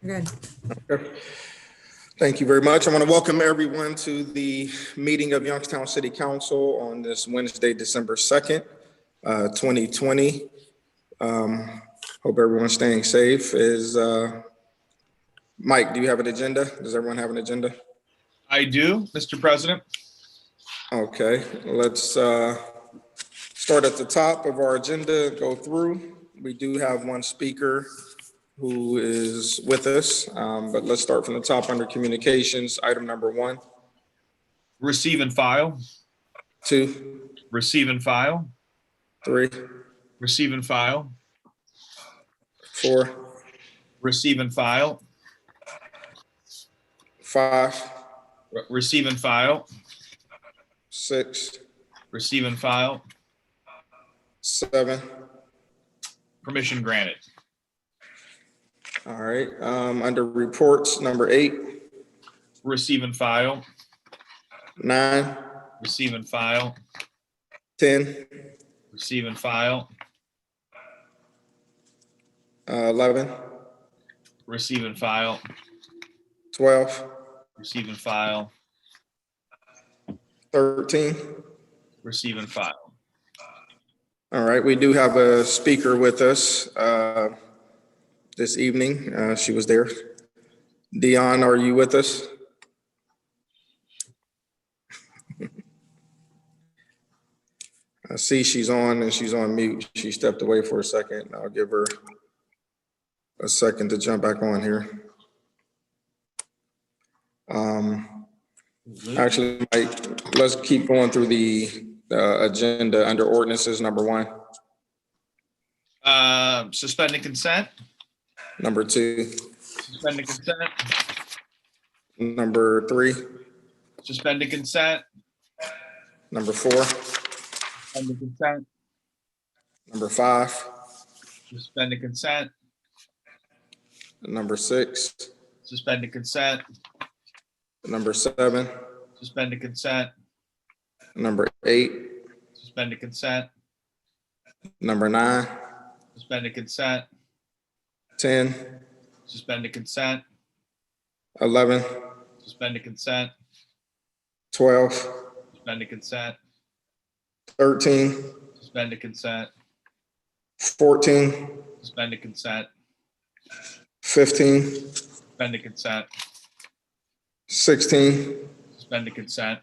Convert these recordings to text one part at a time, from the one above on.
Good. Okay. Thank you very much. I want to welcome everyone to the meeting of Youngstown City Council on this Wednesday, December 2nd, 2020. Hope everyone's staying safe. Mike, do you have an agenda? Does everyone have an agenda? I do, Mr. President. Okay, let's start at the top of our agenda, go through. We do have one speaker who is with us, but let's start from the top under communications. Item number 1. Receive and file. 2, Receive and file. 3, Receive and file. 4, Receive and file. 5, Receive and file. 6, Receive and file. 7. Permission granted. All right, under reports, number 8, Receive and file. 9, Receive and file. 10, Receive and file. 11, Receive and file. 12, Receive and file. 13. Receive and file. All right, we do have a speaker with us this evening. She was there. Dion, are you with us? I see she's on and she's on mute. She stepped away for a second. I'll give her a second to jump back on here. Actually, Mike, let's keep going through the agenda under ordinances. Number 1, Suspending consent. number 2, Suspending consent. number 3, Suspending consent. number 4, Suspending consent. number 5, Suspending consent. number 6, Suspending consent. number 7, Suspending consent. number 8, Suspending consent. number 9, Suspending consent. 10, Suspending consent. 11, Suspending consent. 12, Suspending consent. 13, Suspending consent. 14, Suspending consent. 15, Suspending consent. 16, Suspending consent.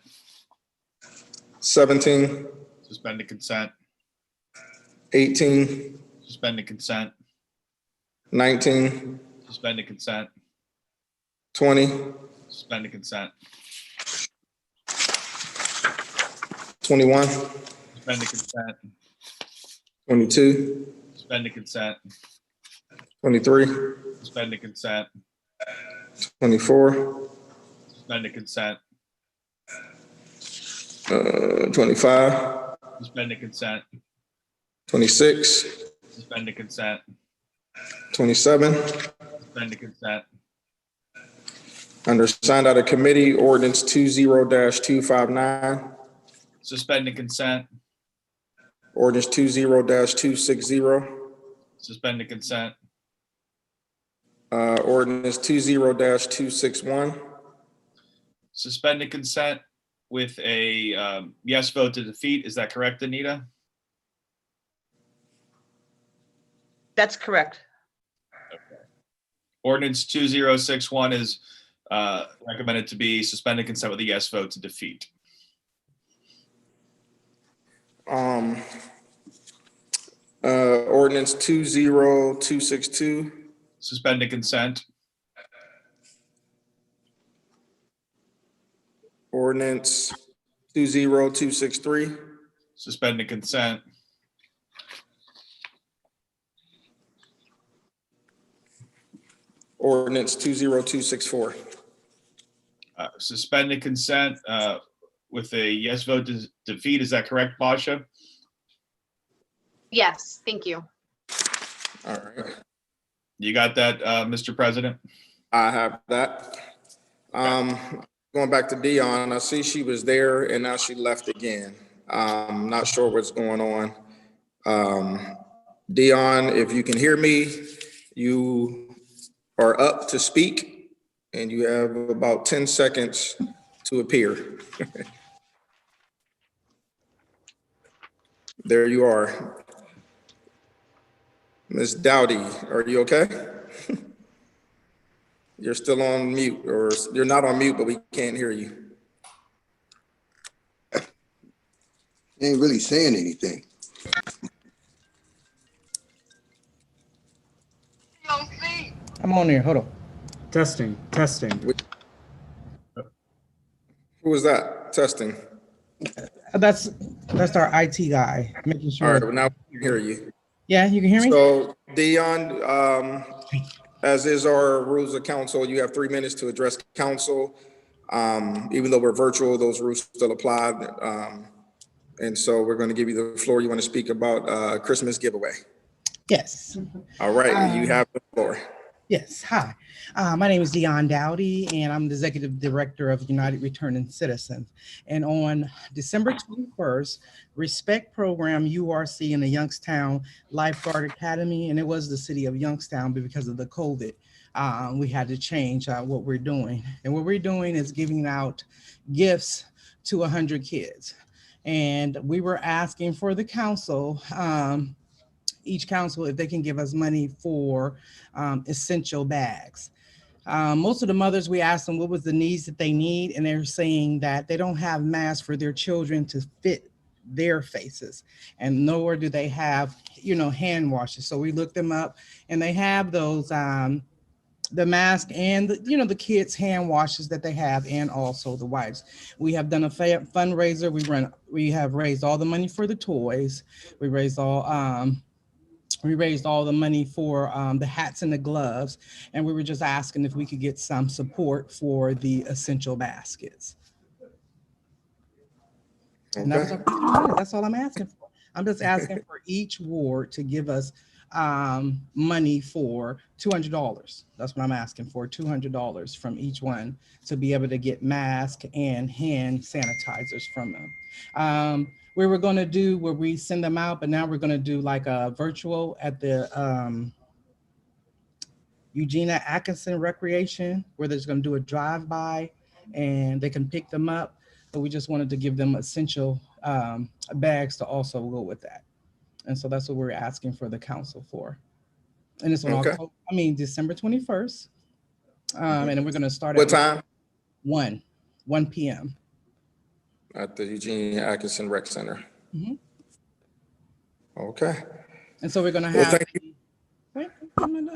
17, Suspending consent. 18, Suspending consent. 19, Suspending consent. 20, Suspending consent. 21, Suspending consent. 22, Suspending consent. 23, Suspending consent. 24, Suspending consent. 25, Suspending consent. 26, Suspending consent. 27, Suspending consent. under signed out of committee, ordinance 20-259, Suspending consent. ordinance 20-260, Suspending consent. ordinance 20-261, Suspending consent with a yes vote to defeat. Is that correct, Anita? That's correct. Ordinance 2061 is recommended to be suspended consent with a yes vote to defeat. ordinance 20-262, Suspended consent. ordinance 20-263, Suspended consent. ordinance 20-264. Suspended consent with a yes vote to defeat. Is that correct, Basha? Yes, thank you. All right, You got that, Mr. President? I have that. Going back to Dion, I see she was there and now she left again. Not sure what's going on. Dion, if you can hear me, you are up to speak, and you have about 10 seconds to appear. There you are. Ms. Dowdy, are you okay? You're still on mute, or you're not on mute, but we can't hear you. Ain't really saying anything. I'm on there. Hold on. Testing. Who was that? Testing. That's our IT guy making All sure. right, well, now we can hear you. Yeah, you can hear me? So, Dion, as is our rules of council, you have 3 minutes to address council. Even though we're virtual, those rules still apply. And so we're going to give you the floor. You want to speak about Christmas giveaway. Yes. All right, you have the floor. Yes. Hi. My name is Dion Dowdy, and I'm the Executive Director of United Returning Citizens. And on December 21st, Respect Program URC in the Youngstown Lifeguard Academy, and it was the city of Youngstown, but because of the COVID, we had to change what we're doing. And what we're doing is giving out gifts to 100 kids. And we were asking for the council, each council, if they can give us money for essential bags. Most of the mothers, we asked them what was the needs that they need, and they're saying that they don't have masks for their children to fit their faces, and nor do they have, hand washes. So we looked them up, and they have those, the mask and the kids' hand washes that they have, and also the wipes. We have done a fundraiser. We have raised all the money for the toys. We raised all the money for the hats and the gloves, and we were just asking if we could get some support for the essential baskets. And that was Okay. that's all I'm asking for. I'm just asking for each ward to give us money for $200. That's what I'm asking for, $200 from each one to be able to get masks and hand sanitizers from them. We were going to do where we send them out, but now we're going to do like a virtual at the Eugenia Atkinson Recreation, where there's going to do a drive-by and they can pick them up. But we just wanted to give them essential bags to also go with that. And so that's what we're asking for the council for. And it's on Okay. December 21st. And then we're going to start What at time? 1 p.m. At the Eugenia Atkinson Rec Center. Mhm. Okay. And so we're going to Well, have. thank you. Wait,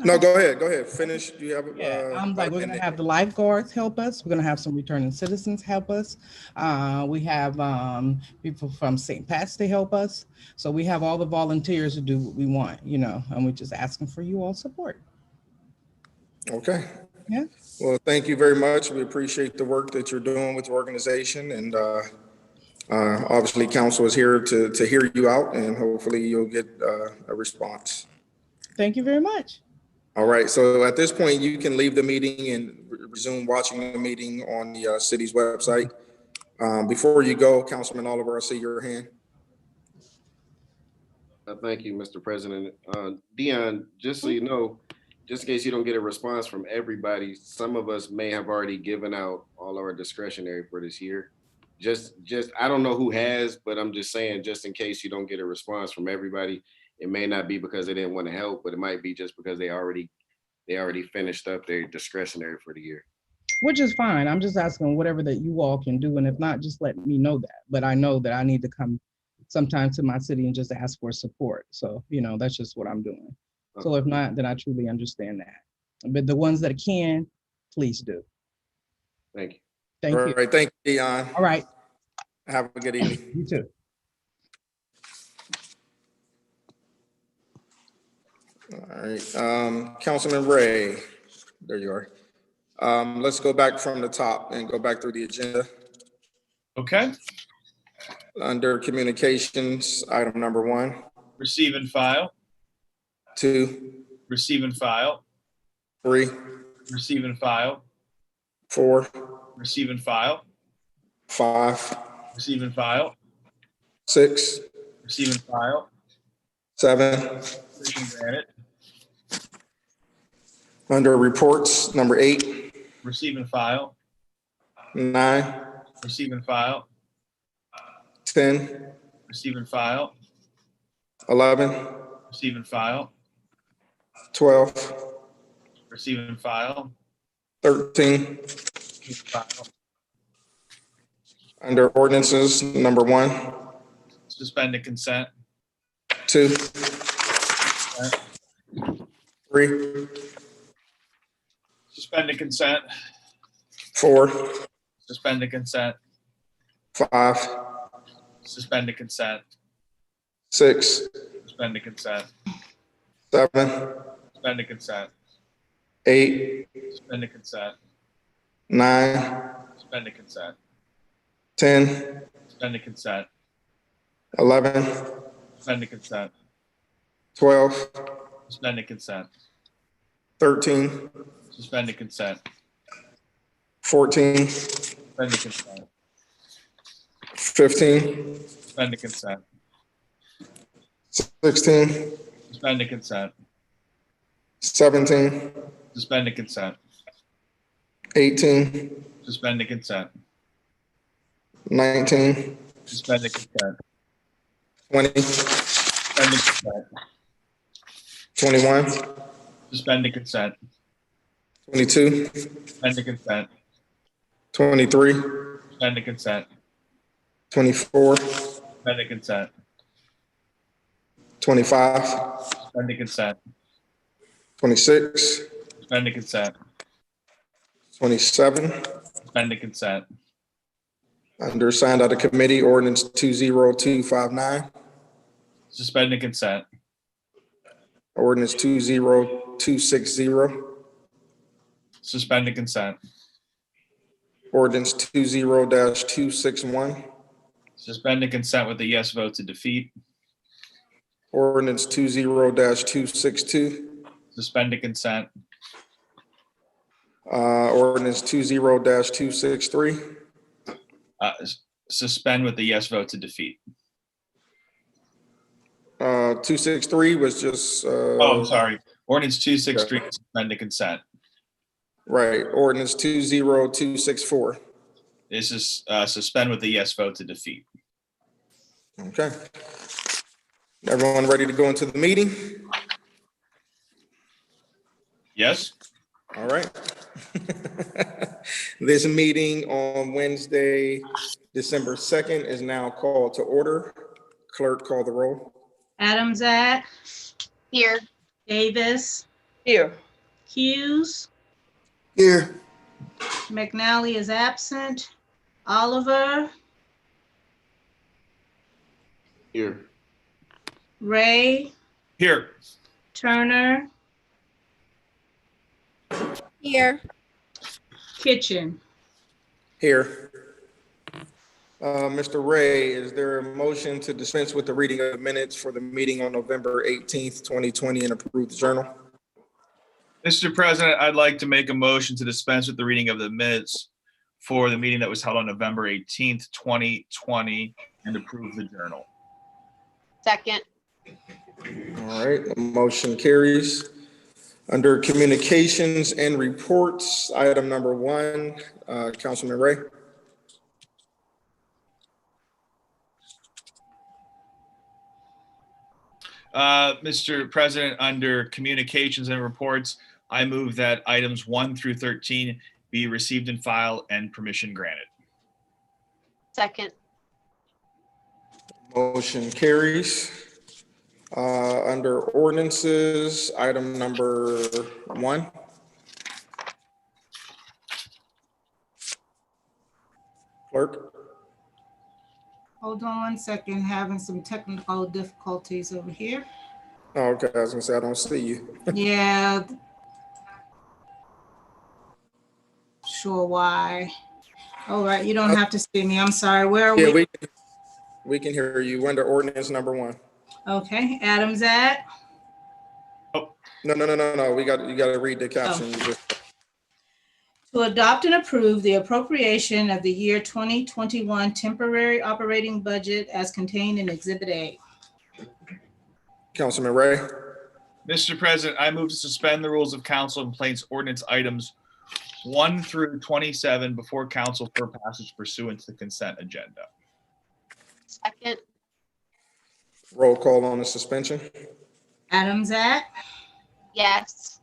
No, go ahead. Finish. Do you have? I'm about like, a we're gonna minute? have the lifeguards help us. We're gonna have some returning citizens help us. We have people from St. Pat's to help us. So we have all the volunteers to do what we want, and we're just asking for you all support. Okay. Yeah. Well, thank you very much. We appreciate the work that you're doing with the organization, and obviously, council is here to hear you out, and hopefully, you'll get a response. Thank you very much. All right. So at this point, you can leave the meeting and resume watching the meeting on the city's website. Before you go, Councilman Oliver, I see your hand. Thank you, Mr. President. Dion, just so you know, just in case you don't get a response from everybody, some of us may have already given out all our discretionary for this year. Just I don't know who has, but I'm just saying, just in case you don't get a response from everybody, it may not be because they didn't want to help, but it might be just because they already finished up their discretionary for the year. Which is fine. I'm just asking whatever that you all can do, and if not, just let me know that. But I know that I need to come sometime to my city and just ask for support. So, that's just what I'm doing. Okay. So if not, then I truly understand that. But the ones that can, please do. Thank you. Thank you. All right. Thank you, Dion. All right. Have a good evening. You too. All right. Councilman Ray, there you are. Let's go back from the top and go back through the agenda. Okay. Under communications, item number 1. Receive and file. 2. Receive and file. 3. Receive and file. 4. Receive and file. 5. Receive and file. 6. Receive and file. 7. Permission granted. Under reports, number 8, Receive and file. 9, Receive and file. 10, Receive and file. 11, Receive and file. 12, Receive and file. 13. Receive and file. Under ordinances, number 1, Suspend and consent. 2, 3, Suspend and consent. 4, Suspend and consent. 5, Suspend and consent. 6, Suspend and consent. 7, Suspend and consent. 8, Suspend and consent. 9, Suspend and consent. 10, Suspend and consent. 11, Suspend and consent. 12, Suspend and consent. 13, Suspend and consent. 14, Suspend and consent. 15, Suspend and consent. 16, Suspend and consent. 17, Suspend and consent. 18, Suspend and consent. 19, Suspend and consent. 20, Suspend and consent. 21, Suspend and consent. 22, Suspend and consent. 23, Suspend and consent. 24, Suspend and consent. 25, Suspend and consent. 26, Suspend and consent. 27. Suspend and consent. Under signed out of committee, ordinance 20259, Suspend and consent. ordinance 20260, Suspend and consent. ordinance 20-261, Suspend and consent with a yes vote to defeat. ordinance 20-262, Suspend and consent. ordinance 20-263, Suspend with the yes vote to defeat. 263 was just, Oh, I'm sorry. Ordinance 263, suspend and consent. right, ordinance 20264. This is suspend with the yes vote to defeat. Okay. Everyone ready to go into the meeting? Yes? All right. This meeting on Wednesday, December 2nd is now called to order. Clerk, call the roll. Adamzat, Here. Davis, Here. Hughes, Here. McNally is absent. Oliver, Here. Ray, Here. Turner, Here. Kitchen. Here. Mr. Ray, is there a motion to dispense with the reading of the minutes for the meeting on November 18th, 2020 and approve the journal? Mr. President, I'd like to make a motion to dispense with the reading of the minutes for the meeting that was held on November 18th, 2020, and approve the journal. Second. All right, the motion carries. Under communications and reports, item number 1, Councilman Ray. Mr. President, under communications and reports, I move that items 1 through 13 be received and filed and permission granted. Second. Motion carries. Under ordinances, item number 1. Clerk? Hold on one second, having some technical difficulties over here. Oh, okay, I was gonna say, I don't see you. Yeah. Sure why. All right, you don't have to see me. I'm sorry. Where are Yeah, we? we can hear you. Under ordinance number 1. Okay, Adamzat, No. You gotta read the caption. You just- to adopt and approve the appropriation of the year 2021 temporary operating budget as contained in Exhibit A. Councilman Ray? Mr. President, I move to suspend the rules of council and place ordinance items 1 through 27 before council for passage pursuant to the consent agenda. Second. Roll call on the suspension. Adamzak, Yes.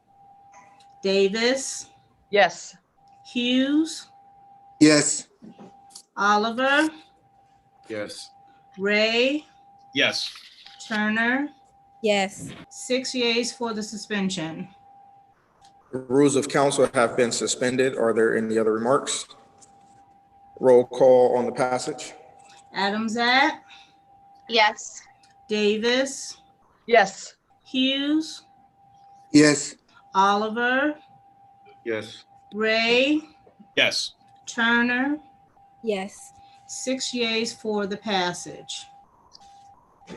Davis, Yes. Hughes, Yes. Oliver, Yes. Ray, Yes. Turner, Yes. 6 yeas for the suspension. The rules of council have been suspended. Are there any other remarks? Roll call on the passage. Adamzak, Yes. Davis, Yes. Hughes, Yes. Oliver, Yes. Ray, Yes. Turner, Yes. 6 yeas for the passage.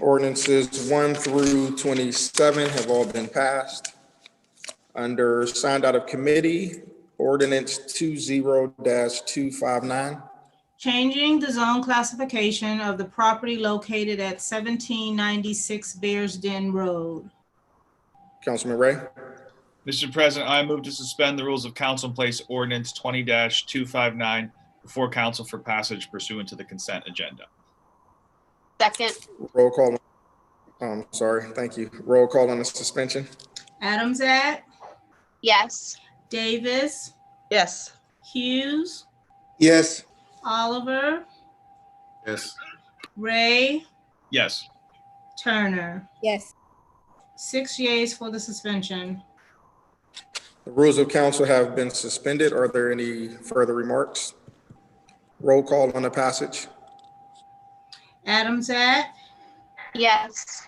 Ordinances 1 through 27 have all been passed. Under signed out of committee, ordinance 20-259. Changing the zone classification of the property located at 1796 Bears Den Road. Councilman Ray. Mr. President, I move to suspend the rules of council and place ordinance 20-259 before council for passage pursuant to the consent agenda. Second. Roll call. Sorry, thank you. Roll call on the suspension. Adamzak, Yes. Davis, Yes. Hughes, Yes. Oliver, Yes. Ray, Yes. Turner. Yes. 6 yeas for the suspension. The rules of council have been suspended. Are there any further remarks? Roll call on the passage. Adamzak, Yes.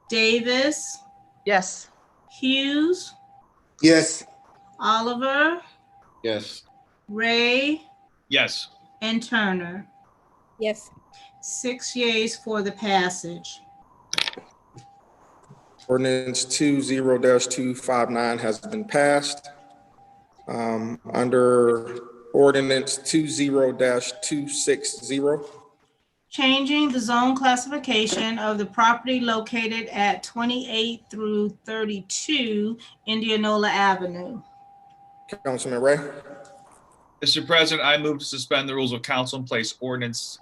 Davis, Yes. Hughes, Yes. Oliver, Yes. Ray, Yes. and Turner. Yes. 6 yeas for the passage. Ordinance 20-259 has been passed. Under ordinance 20-260. Changing the zone classification of the property located at 28 through 32 Indianola Avenue. Councilman Ray. Mr. President, I move to suspend the rules of council and place ordinance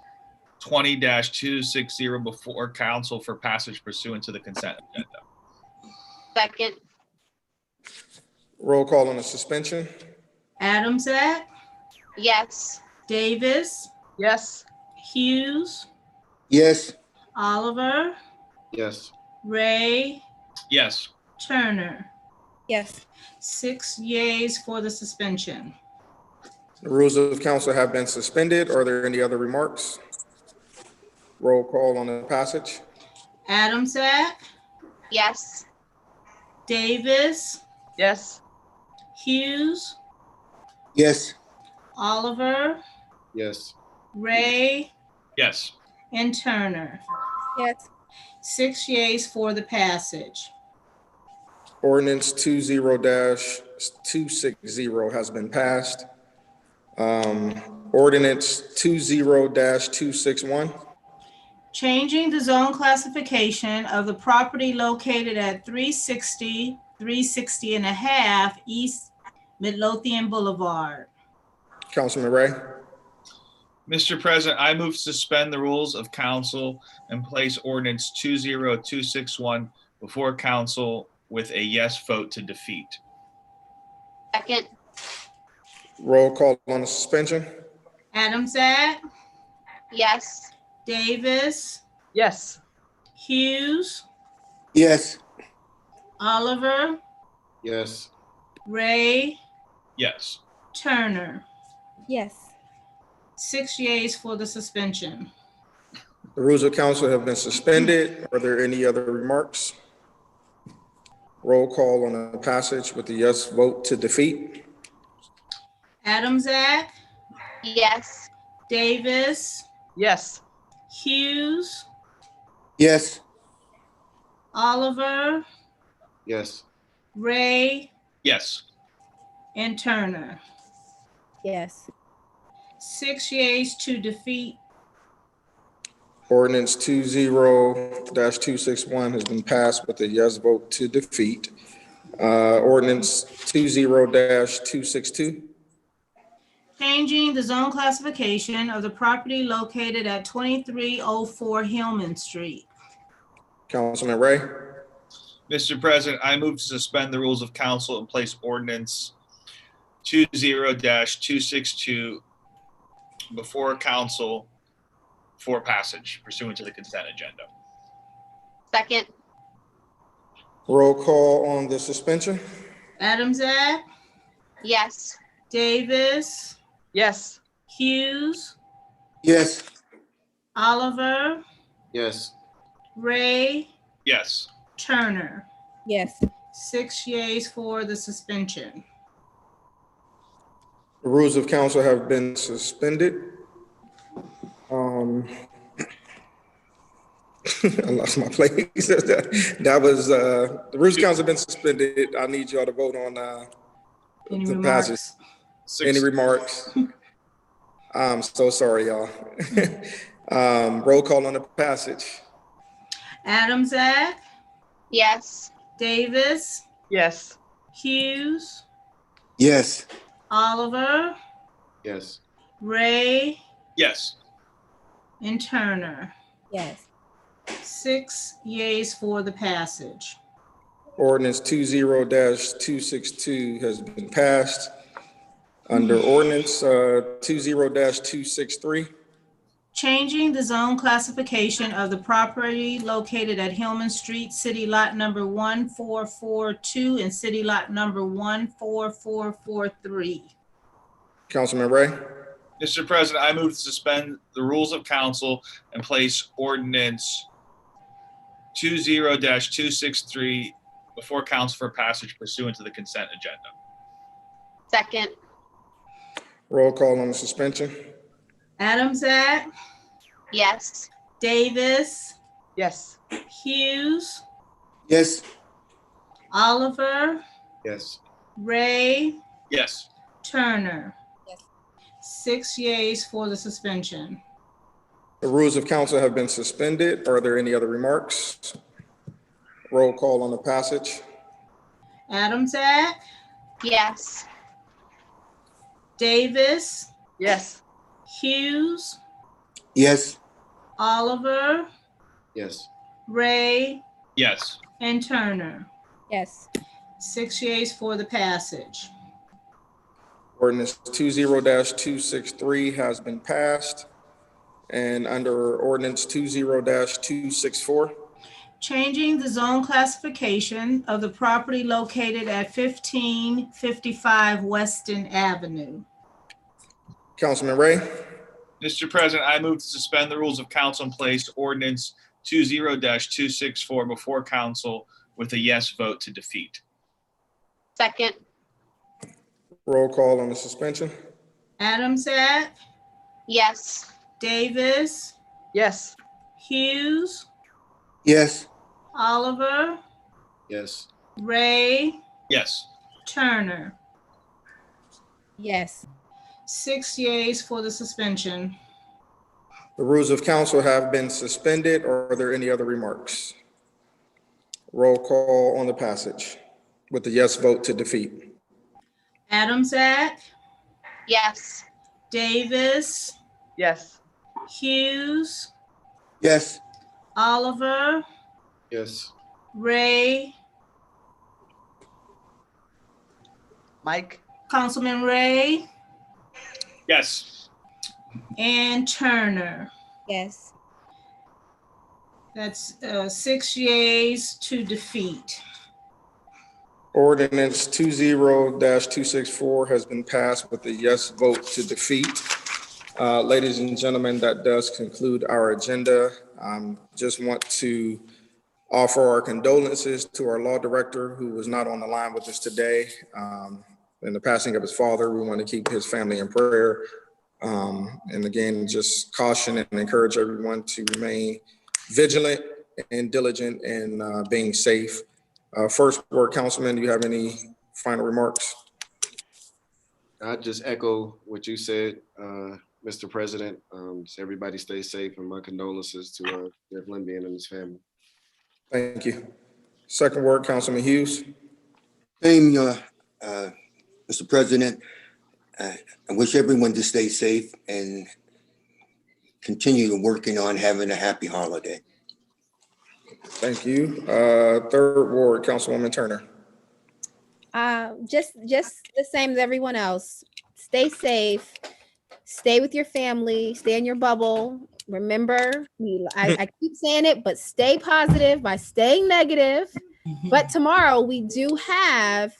20-260 before council for passage pursuant to the consent agenda. Second. Roll call on the suspension. Adamzak, Yes. Davis, Yes. Hughes, Yes. Oliver, Yes. Ray, Yes. Turner. Yes. 6 yeas for the suspension. The rules of council have been suspended. Are there any other remarks? Roll call on the passage. Adamzak, Yes. Davis, Yes. Hughes, Yes. Oliver, Yes. Ray, Yes. and Turner. Yes. 6 yeas for the passage. Ordinance 20-260 has been passed. Ordinance 20-261. Changing the zone classification of the property located at 360 and a half East Midlothian Boulevard. Councilman Ray. Mr. President, I move to suspend the rules of council and place ordinance 20-261 before council with a yes vote to defeat. Second. Roll call on the suspension. Adamzak, Yes. Davis, Yes. Hughes, Yes. Oliver, Yes. Ray, Yes. Turner. Yes. 6 yeas for the suspension. The rules of council have been suspended. Are there any other remarks? Roll call on the passage with the yes vote to defeat. Adamzak, Yes. Davis, Yes. Hughes, Yes. Oliver, Yes. Ray, Yes. and Turner. Yes. 6 yeas to defeat. Ordinance 20-261 has been passed with a yes vote to defeat. Ordinance 20-262. Changing the zone classification of the property located at 2304 Hillman Street. Councilman Ray, Mr. President, I move to suspend the rules of council and place ordinance 20-262 before council for passage pursuant to the consent agenda. Second. roll call on the suspension. Adamsak, Yes. Davis, Yes. Hughes, Yes. Oliver, Yes. Ray, Yes. Turner. Yes. 6 yeas for the suspension. The rules of council have been suspended. I lost my place. That was, the rules of council have been suspended. I need y'all to vote on, Any the passage. remarks? Any remarks? I'm so sorry, y'all. Roll call on the passage. Adamsak, Yes. Davis, Yes. Hughes, Yes. Oliver, Yes. Ray, Yes. and Turner. Yes. 6 yeas for the passage. Ordinance 20-262 has been passed. Under ordinance 20-263, Changing the zone classification of the property located at Hillman Street, city lot number 1442 and city lot number 14443. Councilman Ray, Mr. President, I move to suspend the rules of council and place ordinance 20-263 before council for passage pursuant to the consent agenda. Second. roll call on the suspension. Adamsak, Yes. Davis, Yes. Hughes, Yes. Oliver, Yes. Ray, Yes. Turner. Yes. 6 yeas for the suspension. The rules of council have been suspended. Are there any other remarks? Roll call on the passage. Adamsak, Yes. Davis, Yes. Hughes, Yes. Oliver, Yes. Ray, Yes. and Turner. Yes. 6 yeas for the passage. Ordinance 20-263 has been passed. And under ordinance 20-264, Changing the zone classification of the property located at 1555 Weston Avenue. Councilman Ray, Mr. President, I move to suspend the rules of council and place ordinance 20-264 before council with a yes vote to defeat. Second. roll call on the suspension. Adamsak, Yes. Davis, Yes. Hughes, Yes. Oliver, Yes. Ray, Yes. Turner. Yes. 6 yeas for the suspension. The rules of council have been suspended. Are there any other remarks? Roll call on the passage with the yes vote to defeat. Adamsak, Yes. Davis, Yes. Hughes, Yes. Oliver, Yes. Ray, Mike? Councilman Ray, Yes. and Turner. Yes. That's 6 yeas to defeat. Ordinance 20-264 has been passed with a yes vote to defeat. Ladies and gentlemen, that does conclude our agenda. Just want to offer our condolences to our law director who was not on the line with us today. In the passing of his father, we want to keep his family in prayer. And again, just caution and encourage everyone to remain vigilant and diligent in being safe. First word, Councilman, do you have any final remarks? I just echo what you said, Mr. President. So everybody stay safe, and my condolences to Jeff Limbian and his family. Thank you. Second word, Councilman Hughes. Same, Mr. President. I wish everyone to stay safe and continue working on having a happy holiday. Thank you. Third ward, Councilwoman Turner. Just the same as everyone else. Stay safe. Stay with your family. Stay in your bubble. Remember, I keep saying it, but stay positive by staying negative. But tomorrow we do have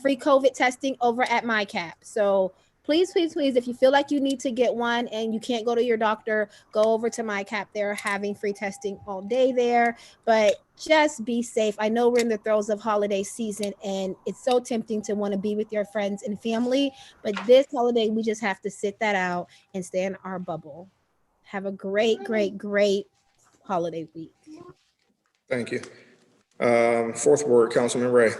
free COVID testing over at MyCap. So please, please, please, if you feel like you need to get one and you can't go to your doctor, go over to MyCap. They're having free testing all day there, but just be safe. I know we're in the throes of holiday season and it's so tempting to want to be with your friends and family, but this holiday, we just have to sit that out and stay in our bubble. Have a great, great, great holiday week. Thank you. Fourth ward, Councilman Ray.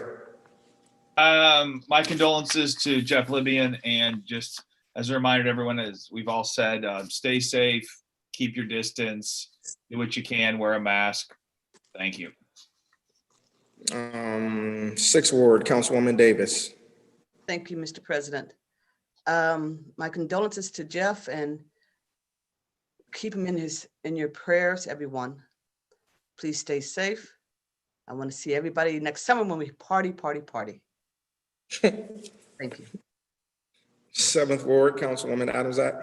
My condolences to Jeff Libyan, and just as a reminder to everyone, as we've all said, stay safe, keep your distance, do what you can, wear a mask. Thank you. Sixth ward, Councilwoman Davis. Thank you, Mr. President. My condolences to Jeff, and keep him in your prayers, everyone. Please stay safe. I want to see everybody next summer when we party. Thank you. Seventh ward, Councilwoman Adamzak.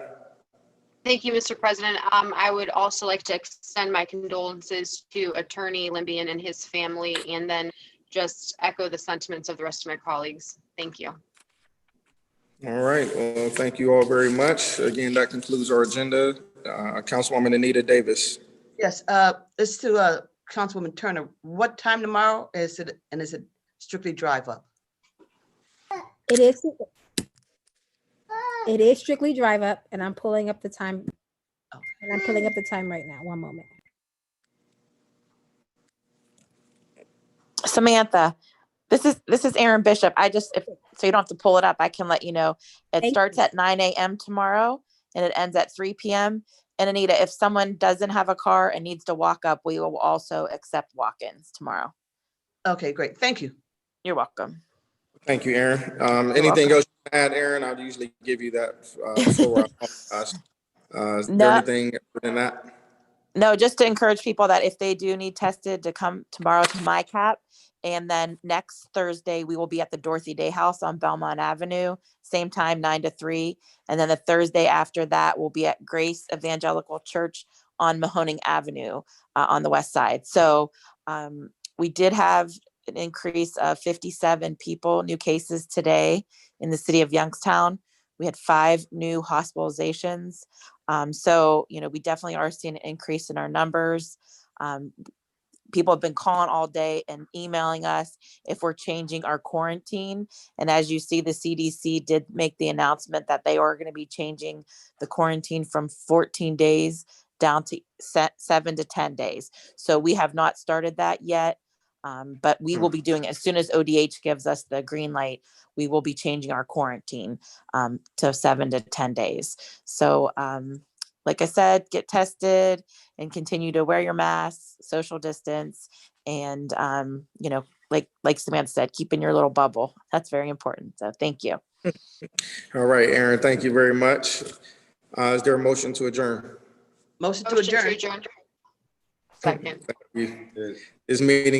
Thank you, Mr. President. I would also like to extend my condolences to Attorney Limbian and his family, and then just echo the sentiments of the rest of my colleagues. Thank you. All right, well, thank you all very much. Again, that concludes our agenda. Councilwoman Anita Davis. Yes, it's to Councilwoman Turner. What time tomorrow is it, and is it strictly drive up? It is strictly drive up, and I'm pulling up the time. And I'm pulling up the time right now. One moment. Samantha, this is Aaron Bishop. So you don't have to pull it up, I can let you know. It starts at 9 a.m. tomorrow and it ends at 3 p.m. And Anita, if someone doesn't have a car and needs to walk up, we will also accept walk-ins tomorrow. Okay, great. Thank you. You're welcome. Thank you, Aaron. Anything else you can add, Aaron? I'll usually give you that floor. Is there anything other than that? No, just to encourage people that if they do need tested, to come tomorrow to MyCap. And then next Thursday, we will be at the Dorothy Day House on Belmont Avenue, same time, 9 to 3. And then the Thursday after that, we'll be at Grace Evangelical Church on Mahoning Avenue on the west side. So we did have an increase of 57 new cases today in the city of Youngstown. We had 5 new hospitalizations. So, we definitely are seeing an increase in our numbers. People have been calling all day and emailing us if we're changing our quarantine. And as you see, the CDC did make the announcement that they are going to be changing the quarantine from 14 days down to 7 to 10 days. So we have not started that yet, but we will be doing it as soon as ODH gives us the green light. We will be changing our quarantine to 7 to 10 days. So like I said, get tested and continue to wear your masks, social distance, and like Samantha said, keep in your little bubble. That's very important. So thank you. All right, Aaron, thank you very much. Is there a motion to adjourn? Motion to adjourn. Second. Thank you. This meeting